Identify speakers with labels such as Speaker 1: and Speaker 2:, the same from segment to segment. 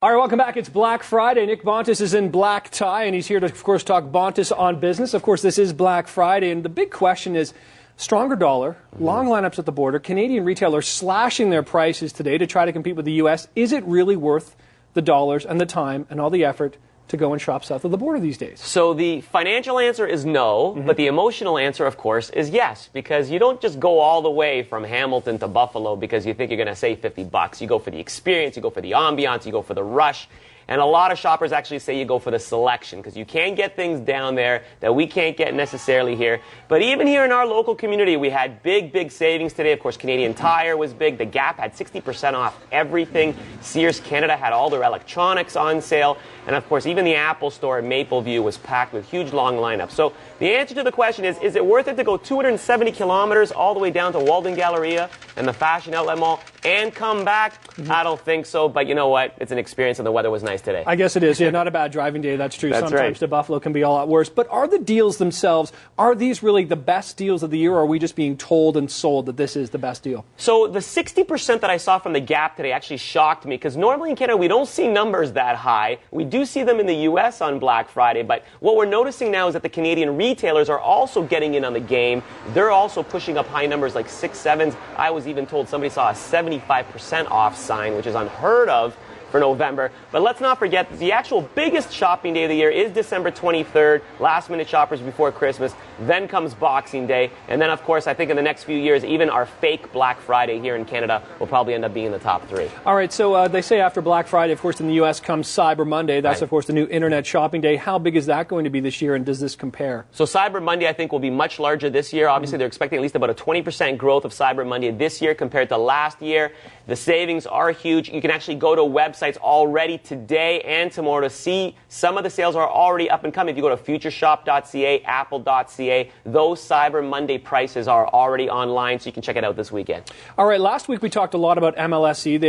Speaker 1: All right, welcome back. It's Black Friday. Nick Bontis is in black tie, and he's here to, of course, talk Bontis on business. Of course, this is Black Friday, and the big question is stronger dollar, long lineups at the border, Canadian retailers slashing their prices today to try to compete with the U.S. Is it really worth the dollars and the time and all the effort to go and shop south of the border these days?
Speaker 2: So the financial answer is no, but the emotional answer, of course, is yes, because you don't just go all the way from Hamilton to Buffalo because you think you're going to save $50. You go for the experience, you go for the ambiance, you go for the rush. And a lot of shoppers actually say you go for the selection because you can get things down there that we can't get necessarily here. But even here in our local community, we had big savings today. Of course, Canadian Tire was big. The Gap had 60% off everything. Sears Canada had all their electronics on sale. And of course, even the Apple store at Mapleview was packed with huge long lineups. So the answer to the question is it worth it to go 270 kilometers all the way down to Walden Galleria and the Fashion Outlet Mall and come back? I don't think so. But you know what? It's an experience and the weather was nice today.
Speaker 1: I guess it is. Yeah, not a bad driving day. That's true.
Speaker 2: That's
Speaker 1: Sometimes
Speaker 2: right.
Speaker 1: to Buffalo can be a lot worse. But are the deals themselves, are these really the best deals of the year, or are we just being told and sold that this is the best deal?
Speaker 2: So the 60% that I saw from the Gap today actually shocked me because normally in Canada we don't see numbers that high. We do see them in the U.S. on Black Friday. But what we're noticing now is that the Canadian retailers are also getting in on the game. They're also pushing up high numbers like 6, 7s. I was even told somebody saw a 75% off sign, which is unheard of for November. But let's not forget the actual biggest shopping day of the year is December 23rd, last minute shoppers before Christmas. Then comes Boxing Day. And then, of course, I think in the next few years, even our fake Black Friday here in Canada will probably end up being in the top 3.
Speaker 1: All right, so they say after Black Friday, of course, in the U.S. comes Cyber Monday. That's, of course, the new internet shopping day. How big is that going to be this year, and does this compare?
Speaker 2: So Cyber Monday, I think, will be much larger this year. Obviously, they're expecting at least about a 20% growth of Cyber Monday this year compared to last year. The savings are huge. You can actually go to websites already today and tomorrow to see some of the sales are already up and coming. If you go to futureshop.ca, apple.ca, those Cyber Monday prices are already online, so you can check it out this weekend.
Speaker 1: All right, last week we talked a lot about MLSE.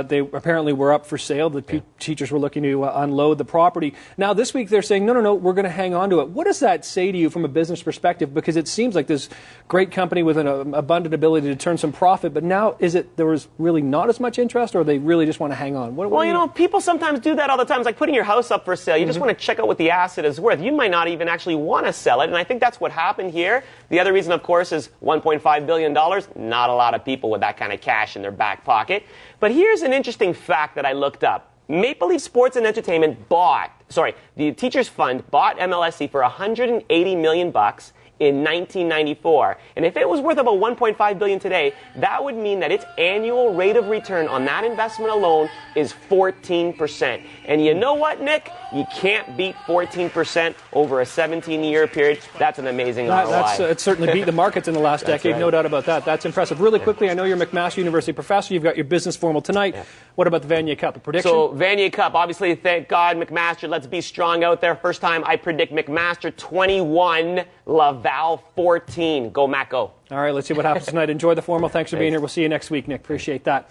Speaker 1: They apparently were up for sale. The teachers were looking to unload the property. Now this week they're saying, no, we're going to hang on to it. What does that say to you from a business perspective? Because it seems like this great company with an abundant ability to turn some profit, but now there was really not as much interest, or they really just want to hang on?
Speaker 2: Well, you know, people sometimes do that all the time. It's like putting your house up for sale. You just want to check out what the asset is worth. You might not even actually want to sell it, and I think that's what happened here. The other reason, of course, is $1.5 billion. Not a lot of people with that kind of cash in their back pocket. But here's an interesting fact that I looked up. Maple Leaf Sports and Entertainment the Teachers Fund bought MLSE for $180 million in 1994. And if it was worth about $1.5 billion today, that would mean that its annual rate of return on that investment alone is 14%. And you know what, Nick? You can't beat 14% over a 17-year period. That's an amazing ROI.
Speaker 1: It's certainly beat the markets in the last decade,
Speaker 2: right.
Speaker 1: No doubt about that. That's impressive. Really quickly, I know you're a McMaster University professor. You've got your business formal tonight. Yeah. What about the Vanier Cup? A prediction?
Speaker 2: So, Vanier Cup, obviously, thank God, McMaster, let's be strong out there. First time I predict McMaster 21, Laval 14. Go, Mac, go.
Speaker 1: All right, let's see what happens tonight. Enjoy the formal. Thanks for being here. We'll see you next week, Nick. Appreciate that.